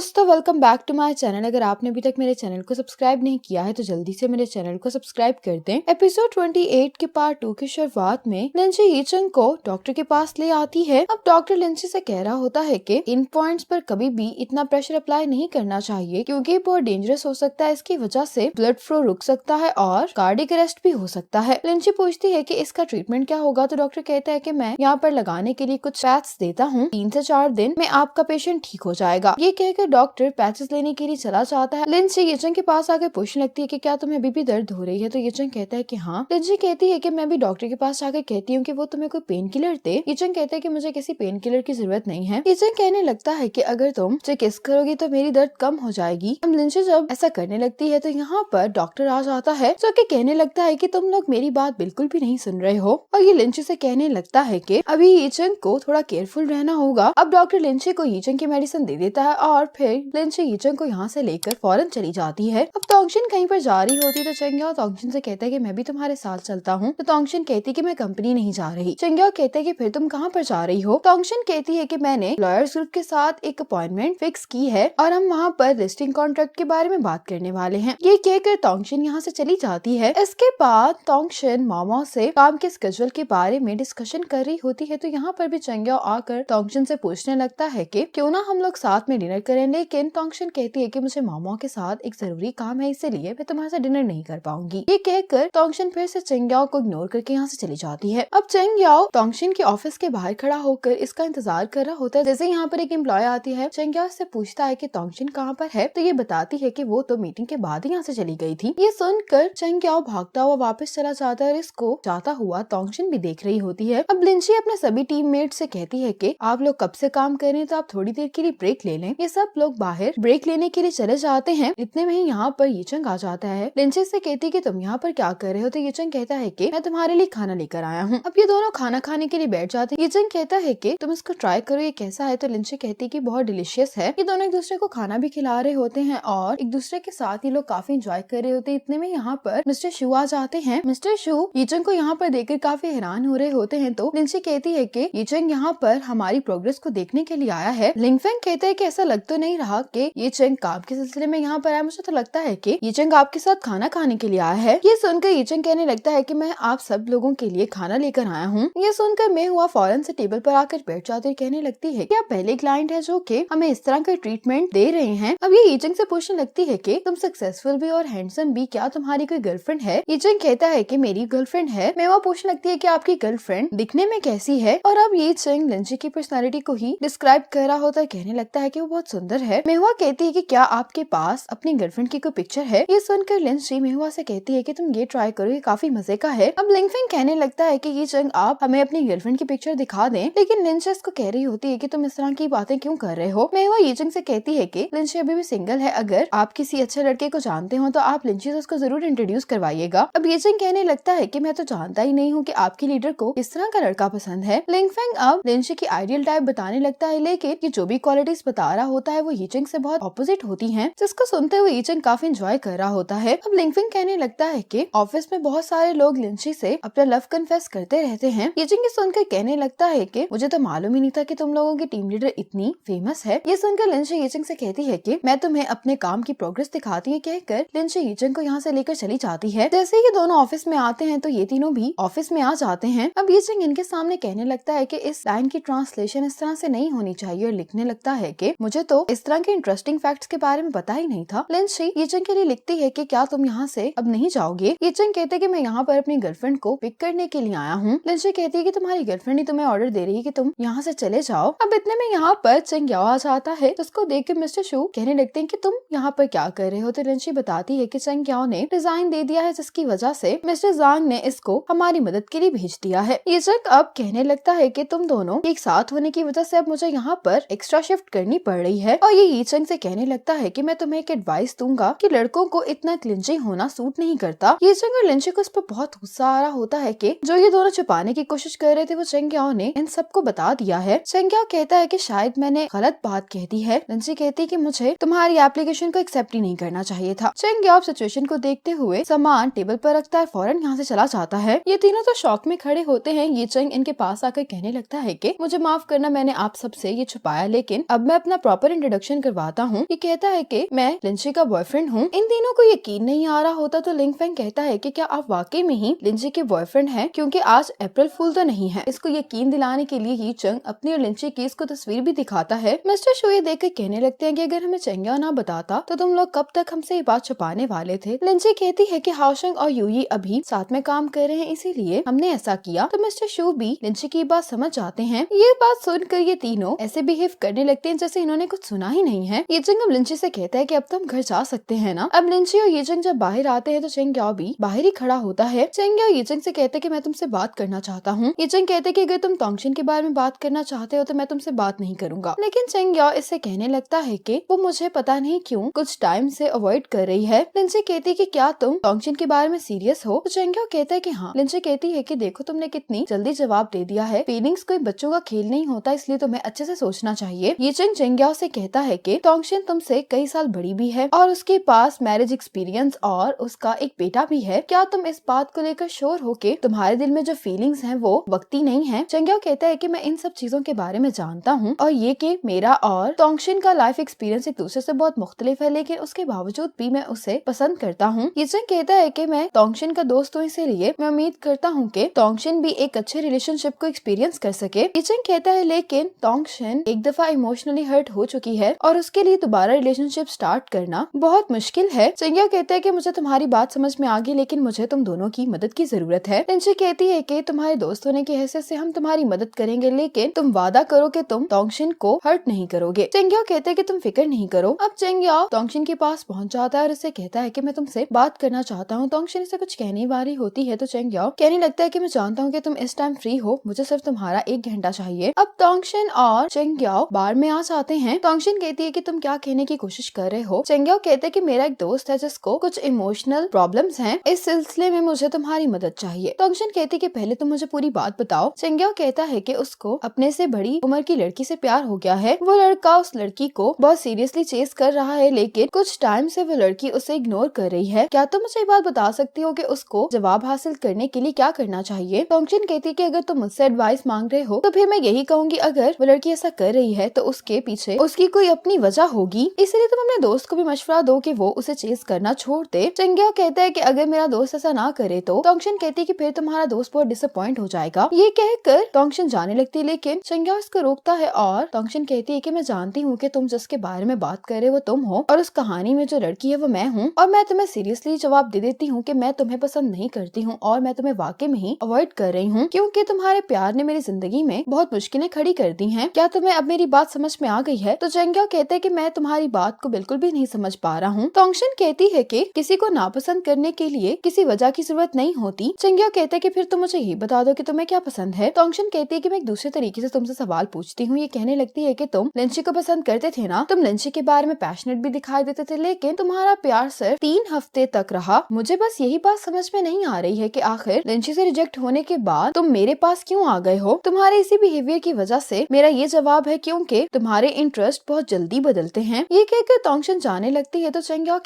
दोस्तों welcome back to my channel. अगर आपने अभी तक मेरे चैनल को सब्सक्राइब नहीं किया है तो जल्दी से मेरे चैनल को सब्सक्राइब कर दें। एपिसोड 28 के पार्ट 2 की शुरुआत में लिंची यीचंग को डॉक्टर के पास ले आती है। अब डॉक्टर लिंची से कह रहा होता है कि इन पॉइंट्स पर कभी भी इतना प्रेशर अप्लाई नहीं करना चाहिए क्योंकि बहुत डेंजरस हो सकता है। इसकी वजह से ब्लड फ्लो रुक सकता है और कार्डियक अरेस्ट भी हो सकता है। लिंची पूछती है कि इसका ट्रीटमेंट क्या होगा तो डॉक्टर कहता है कि मैं यहाँ पर लगाने के लिए कुछ पैच देता हूँ, 3 से 4 दिन में आपका पेशेंट ठीक हो जाएगा। ये कहकर डॉक्टर पैचेस लेने के लिए चला जाता है। लिंची यीचंग के पास आकर पूछने लगती है कि क्या तुम्हें अभी भी दर्द हो रही है तो यीचंग कहता है कि हाँ। लिंची कहती है कि मैं भी डॉक्टर के पास जाकर कहती हूँ कि वो तुम्हें कोई पेन किलर दे। यीचंग कहता है कि मुझे किसी पेन किलर की जरूरत नहीं है। यीचंग कहने लगता है कि अगर तुम मुझे किस करोगी तो मेरी दर्द कम हो जाएगी। अब लिंची जब ऐसा करने लगती है तो यहाँ पर डॉक्टर आ जाता है जो कि कहने लगता है कि तुम लोग मेरी बात बिल्कुल भी नहीं सुन रहे हो और ये लिंची से कहने लगता है कि अभी यीचंग को थोड़ा केयरफुल रहना होगा। अब डॉक्टर लिंची को यीचंग की मेडिसिन दे देता है और फिर लिंची यीचंग को यहाँ से लेकर फौरन चली जाती है। अब तोंगशिन कहीं पर जा रही होती तो चेंग्याओ तोंगशिन से कहता है कि मैं भी तुम्हारे साथ चलता हूँ। तो तोंगशिन कहती है कि मैं कंपनी नहीं जा रही। चेंग्याओ कहता है कि फिर तुम कहाँ पर जा रही हो। तोंगशिन कहती है कि मैंने लॉयर्स ग्रुप के साथ एक अपॉइंटमेंट फिक्स की है और हम वहाँ पर लिस्टिंग कॉन्ट्रैक्ट के बारे में बात करने वाले हैं। ये कहकर तोंगशिन यहाँ से चली जाती है। इसके बाद तोंगशिन मामा से काम के स्केड्यूल के बारे में डिस्कशन कर रही होती है तो यहाँ पर भी चेंग्याओ आकर तोंगशिन से पूछने लगता है कि क्यों ना हम लोग साथ में डिनर करें, लेकिन तोंगशिन कहती है कि मुझे मामा के साथ एक जरूरी काम है इसलिए मैं तुम्हारे साथ डिनर नहीं कर पाऊंगी। ये कहकर तोंगशिन फिर से चेंग्याओ को इग्नोर करके यहाँ से चली जाती है। अब चेंग्याओ तोंगशिन के ऑफिस के बाहर खड़ा होकर इसका इंतजार कर रहा होता है। जैसे यहाँ पर एक एम्प्लॉय आती है, चेंग्याओ से पूछता है कि तोंगशिन कहाँ पर है तो ये बताती है कि वो तो मीटिंग के बाद ही यहाँ से चली गई थी। ये सुनकर चेंग्याओ भागता हुआ वापस चला जाता है और इसको जाता हुआ तोंगशिन भी देख रही होती है। अब लिंची अपने सभी टीममेट से कहती है कि आप लोग कब से काम कर रहे हैं तो आप थोड़ी देर के लिए ब्रेक ले लें। ये सब लोग बाहर ब्रेक लेने के लिए चले जाते हैं। इतने में ही यहाँ पर यीचंग आ जाता है। लिंची से कहती है कि तुम यहाँ पर क्या कर रहे हो तो यीचंग कहता है कि मैं तुम्हारे लिए खाना लेकर आया हूँ। अब ये दोनों खाना खाने के लिए बैठ जाते हैं। यीचंग कहता है कि तुम इसको ट्राई करो, ये कैसा है। तो लिंची कहती है कि बहुत डिलीशियस है। ये दोनों एक दूसरे को खाना भी खिला रहे होते हैं और एक दूसरे के साथ ये लोग काफी एंजॉय कर रहे होते हैं। इतने में यहाँ पर मिस्टर शू आ जाते हैं। मिस्टर शू यीचंग को यहाँ पर देखकर काफी हैरान हो रहे होते हैं तो लिंची कहती है कि यीचंग यहाँ पर हमारी प्रोग्रेस को देखने के लिए आया है। लिंगफेंग कहता है कि ऐसा लग तो नहीं रहा कि यीचंग काम के सिलसिले में यहाँ पर आया, मुझे तो लगता है कि यीचंग आपके साथ खाना खाने के लिए आया है। ये सुनकर यीचंग कहने लगता है कि मैं आप सब लोगों के लिए खाना लेकर आया हूँ। ये सुनकर मैं हुआ फौरन से टेबल पर आकर बैठ जाती है। कहने लगती है कि आप पहले क्लाइंट है जो कि हमें इस तरह का ट्रीटमेंट दे रहे हैं। अब ये यीचंग से पूछने लगती है कि तुम सक्सेसफुल भी और हैंडसम भी, क्या तुम्हारी कोई गर्लफ्रेंड है। यीचंग कहता है कि मेरी गर्लफ्रेंड है। मैं पूछने लगती है कि आपकी गर्लफ्रेंड दिखने में कैसी है और अब यीचंग लिंची की पर्सनालिटी को ही डिस्क्राइब कर रहा होता है। कहने लगता है कि वो बहुत सुंदर है। मेहुआ कहती है कि क्या आपके पास अपनी गर्लफ्रेंड की कोई पिक्चर है। ये सुनकर लिंची मेहुआ से कहती है कि तुम ये ट्राई करो, ये काफी मजे का है। अब लिंगफेंग कहने लगता है कि यीचंग आप हमें अपनी गर्लफ्रेंड की पिक्चर दिखा दें, लेकिन लिंची इसको कह रही होती है कि तुम इस तरह की बातें क्यों कर रहे हो। मेहुआ यीचंग से कहती है कि लिंची अभी भी सिंगल है, अगर आप किसी अच्छे लड़के को जानते हो तो आप लिंची से उसको जरूर इंट्रोड्यूस करवाइएगा। अब यीचंग कहने लगता है कि मैं तो जानता ही नहीं हूँ कि आपकी लीडर को किस तरह का लड़का पसंद है। लिंगफेंग अब लिंची की आइडियल टाइप बताने लगता है, लेकिन ये जो भी क्वालिटीज बता रहा होता है वो यीचंग से बहुत ऑपोजिट होती हैं, जिसको सुनते हुए यीचंग काफी एंजॉय कर रहा होता है। अब लिंगफेंग कहने लगता है कि ऑफिस में बहुत सारे लोग लिंची से अपना लव कन्फेस करते रहते हैं। यीचंग सुनकर कहने लगता है कि मुझे तो मालूम ही नहीं था कि तुम लोगों की टीम लीडर इतनी फेमस है। ये सुनकर लिंची यीचंग से कहती है कि मैं तुम्हें अपने काम की प्रोग्रेस दिखाती है। कहकर लिंची यीचंग को यहाँ से लेकर चली जाती है। जैसे ही दोनों ऑफिस में आते हैं तो ये तीनों भी ऑफिस में आ जाते हैं। अब यीचंग इनके सामने कहने लगता है कि इस लाइन की ट्रांसलेशन इस तरह से नहीं होनी चाहिए और लिखने लगता है कि मुझे तो इस तरह के इंटरेस्टिंग फैक्ट्स के बारे में पता ही नहीं था। लिंची यीचंग के लिए लिखती है कि क्या तुम यहाँ से अब नहीं जाओगे। यीचंग कहते कि मैं यहाँ पर अपनी गर्लफ्रेंड को पिक करने के लिए आया हूँ। लिंची कहती है कि तुम्हारी गर्लफ्रेंड ही तुम्हें ऑर्डर दे रही है कि तुम यहाँ से चले जाओ। अब इतने में यहाँ पर चेंग्याओ आ जाता है, जिसको देख के मिस्टर शू कहने लगते हैं कि तुम यहाँ पर क्या कर रहे हो। तो लिंची बताती है कि चेंग्याओ ने रिजाइन दे दिया है, जिसकी वजह से मिस्टर जांग ने इसको हमारी मदद के लिए भेज दिया है। यीचंग अब कहने लगता है कि तुम दोनों एक साथ होने की वजह से अब मुझे यहाँ पर एक्स्ट्रा शिफ्ट करनी पड़ रही है। और ये यीचंग से कहने लगता है कि मैं तुम्हें एक एडवाइस दूंगा कि लड़कों को इतना क्लिंची होना सूट नहीं करता। यीचंग और लिंची को इस पर बहुत गुस्सा आ रहा होता है कि जो ये दोनों छुपाने की कोशिश कर रहे थे वो चेंग्याओ ने इन सबको बता दिया है। चेंग्याओ कहता है कि शायद मैंने गलत बात कह दी है। लिंची कहती है कि मुझे तुम्हारी एप्लीकेशन को एक्सेप्ट ही नहीं करना चाहिए था। चेंग्याओ सिचुएशन को देखते हुए सामान टेबल पर रखता है, फौरन यहाँ से चला जाता है। ये तीनों तो शॉक में खड़े होते हैं। यीचंग इनके पास आकर कहने लगता है कि मुझे माफ करना, मैंने आप सबसे ये छुपाया, लेकिन अब मैं अपना प्रॉपर इंट्रोडक्शन करवाता हूँ। ये कहता है कि मैं लिंची का बॉयफ्रेंड हूँ। इन तीनों को यकीन नहीं आ रहा होता तो लिंग फेंग कहता है कि क्या आप वाकई में ही लिंची के बॉयफ्रेंड हैं, क्योंकि आज अप्रैल फूल तो नहीं है। इसको यकीन दिलाने के लिए ही चंग अपनी और लिंची की इसको तस्वीर भी दिखाता है। मिस्टर शो ये देख कर कहने लगते हैं कि अगर हमें चेंग्या ना बताता तो तुम लोग कब तक हमसे ये बात छुपाने वाले थे। लिंची कहती है कि हाओशंग और यूई अभी साथ में काम कर रहे हैं, इसीलिए हमने ऐसा किया। तो मिस्टर शो भी लिंची की बात समझ जाते हैं। ये बात सुनकर ये तीनों ऐसे बिहेव करने लगते हैं जैसे इन्होंने कुछ सुना ही नहीं है। ये चंग अब लिंची से कहता है कि अब तो हम घर जा सकते हैं ना। अब लिंची और ये चंग जब बाहर आते हैं तो चेंग्या भी बाहर ही खड़ा होता है। चेंग्या ये चंग से कहते हैं कि मैं तुमसे बात करना चाहता हूँ। ये चंग कहते हैं कि अगर तुम तोंगशिन के बारे में बात करना चाहते हो तो मैं तुमसे बात नहीं करूंगा। लेकिन चेंग्या इससे कहने लगता है कि वो मुझे पता नहीं क्यों कुछ टाइम से अवॉइड कर रही है। लिंची कहती है कि क्या तुम तोंगशिन के बारे में सीरियस हो? तो चेंग्या कहता है कि हाँ। लिंची कहती है कि देखो तुमने कितनी जल्दी जवाब दे दिया है। फीलिंग्स कोई बच्चों का खेल नहीं होता, इसलिए तुम्हें अच्छे से सोचना चाहिए। ये चंग चेंग्या से कहता है कि तोंगशिन तुमसे कई साल बड़ी भी है और उसके पास मैरिज एक्सपीरियंस और उसका एक बेटा भी है। क्या तुम इस बात को लेकर श्योर हो कि तुम्हारे दिल में जो फीलिंग्स हैं वो वक्ती नहीं है? चेंग्या कहता है कि मैं इन सब चीजों के बारे में जानता हूँ और ये कि मेरा और तोंगशिन का लाइफ एक्सपीरियंस एक दूसरे से बहुत मुख्तलिफ है, लेकिन उसके बावजूद भी मैं उसे पसंद करता हूँ। ये चंग कहता है कि मैं तोंगशिन का दोस्त हूँ, इसीलिए मैं उम्मीद करता हूँ कि तोंगशिन भी एक अच्छे रिलेशनशिप को एक्सपीरियंस कर सके। ये चंग कहता है लेकिन तोंगशिन एक दफा इमोशनली हर्ट हो चुकी है और उसके लिए दोबारा रिलेशनशिप स्टार्ट करना बहुत मुश्किल है। चेंग्या कहता है कि मुझे तुम्हारी बात समझ में आ गई, लेकिन मुझे तुम दोनों की मदद की जरूरत है। लिंची कहती है कि तुम्हारे दोस्त होने की हैसियत से हम तुम्हारी मदद करेंगे, लेकिन तुम वादा करो कि तुम तोंगशिन को हर्ट नहीं करोगे। चेंग्या कहते हैं कि तुम फिक्र नहीं करो। अब चेंग्या तोंगशिन के पास पहुंच जाता है और उससे कहता है कि मैं तुमसे बात करना चाहता हूँ। तोंगशिन से कुछ कहने वाली होती है तो चेंग्या कहने लगता है कि मैं जानता हूँ कि तुम इस टाइम फ्री हो, मुझे सिर्फ तुम्हारा 1 घंटा चाहिए। अब तोंगशिन और चेंग्या बार में आ जाते हैं। तोंगशिन कहती है कि तुम क्या कहने की कोशिश कर रहे हो? चेंग्या कहते हैं कि मेरा एक दोस्त है जिसको कुछ इमोशनल प्रॉब्लम्स हैं, इस सिलसिले में मुझे तुम्हारी मदद चाहिए। तोंगशिन कहती है कि पहले तुम मुझे पूरी बात बताओ। चेंग्या कहता है कि उसको अपने से बड़ी उम्र की लड़की से प्यार हो गया है। वो लड़का उस लड़की को बहुत सीरियसली चेस कर रहा है, लेकिन कुछ टाइम से वो लड़की उसे इग्नोर कर रही है। क्या तुम मुझे ये बात बता सकती हो कि उसको जवाब हासिल करने के लिए क्या करना चाहिए? तोंगशिन कहती है कि अगर तुम मुझसे एडवाइस मांग रहे हो तो फिर मैं यही कहूंगी, अगर वो लड़की ऐसा कर रही है तो उसके पीछे उसकी कोई अपनी वजह होगी, इसलिए तुम अपने दोस्त को भी मशवरा दो कि वो उसे चेस करना छोड़ दे। चेंग्या कहता है कि अगर मेरा दोस्त ऐसा ना करे तो तोंगशिन कहती है कि फिर तुम्हारा दोस्त बहुत डिसअपॉइंट हो जाएगा। ये कहकर तोंगशिन जाने लगती है, लेकिन चेंग्या उसको रोकता है और तोंगशिन कहती है कि मैं जानती हूँ कि तुम जिसके बारे में बात कर रहे हो वो तुम हो और उस कहानी में जो लड़की है वो मैं हूँ, और मैं तुम्हें सीरियसली जवाब दे देती हूँ कि मैं तुम्हें पसंद नहीं करती हूँ और मैं तुम्हें वाकई में ही अवॉइड कर रही हूँ, क्योंकि तुम्हारे प्यार ने मेरी जिंदगी में बहुत मुश्किलें खड़ी कर दी हैं। क्या तुम्हें अब मेरी बात समझ में आ गई है? तो चेंग्या कहते हैं कि मैं तुम्हारी बात को बिल्कुल भी नहीं समझ पा रहा हूँ। तोंगशिन कहती है कि किसी को नापसंद करने के लिए किसी वजह की जरूरत नहीं होती। चेंग्या कहते हैं कि फिर तुम मुझे ये बता दो कि तुम्हें क्या पसंद है। तोंगशिन कहती है कि मैं एक दूसरे तरीके से तुमसे सवाल पूछती हूँ। ये कहने लगती है कि तुम लिंची को पसंद करते थे ना, तुम लिंची के बारे में पैशनेट भी दिखाई देते थे, लेकिन तुम्हारा प्यार सिर्फ 3 हफ्ते तक रहा। मुझे बस यही बात समझ में नहीं आ रही है कि आखिर लिंची से रिजेक्ट होने के बाद तुम मेरे पास क्यों आ गए हो? तुम्हारे इसी बिहेवियर की वजह से मेरा ये जवाब है क्योंकि तुम्हारे इंटरेस्ट बहुत जल्दी बदलते हैं। ये कहकर तोंगशिन जाने लगती है तो चेंग्या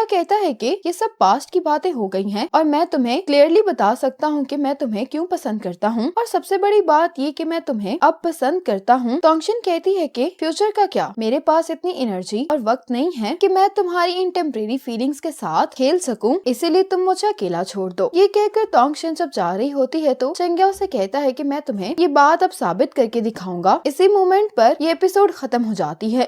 कहता है कि ये सब पास्ट की बातें हो गई हैं और मैं तुम्हें क्लियरली बता सकता हूँ कि मैं तुम्हें क्यों पसंद करता हूँ, और सबसे बड़ी बात ये कि मैं तुम्हें अब पसंद करता हूँ। तोंगशिन कहती है कि फ्यूचर का क्या, मेरे पास इतनी एनर्जी और वक्त नहीं है कि मैं तुम्हारी इन टेम्परेरी फीलिंग्स के साथ खेल सकूं, इसीलिए तुम मुझे अकेला छोड़ दो। ये कहकर तोंगशिन जब जा रही होती है तो चेंग्या उसे कहता है कि मैं तुम्हें ये बात अब साबित करके दिखाऊंगा। इसी मोमेंट पर ये एपिसोड खत्म हो जाती है।